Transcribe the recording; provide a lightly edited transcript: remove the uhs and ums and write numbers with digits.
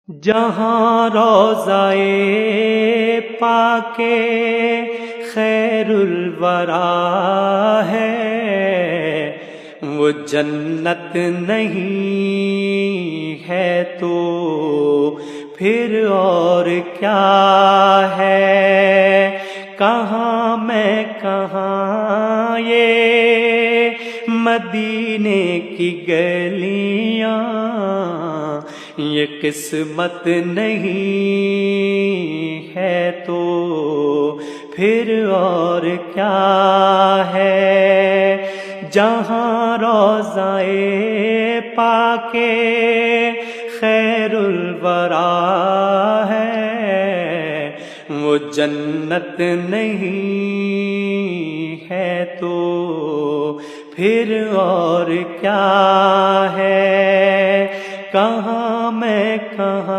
جہاں روضہ پاک خیر الورا ہے وہ جنت نہیں ہے تو پھر اور کیا ہے؟ کہاں میں کہاں یہ مدینے کی گلیاں، یہ قسمت نہیں ہے تو پھر اور کیا ہے؟ جہاں روضہ پاک خیر الورا ہے وہ جنت نہیں ہے تو پھر اور کیا ہے؟ کہاں میں کہاں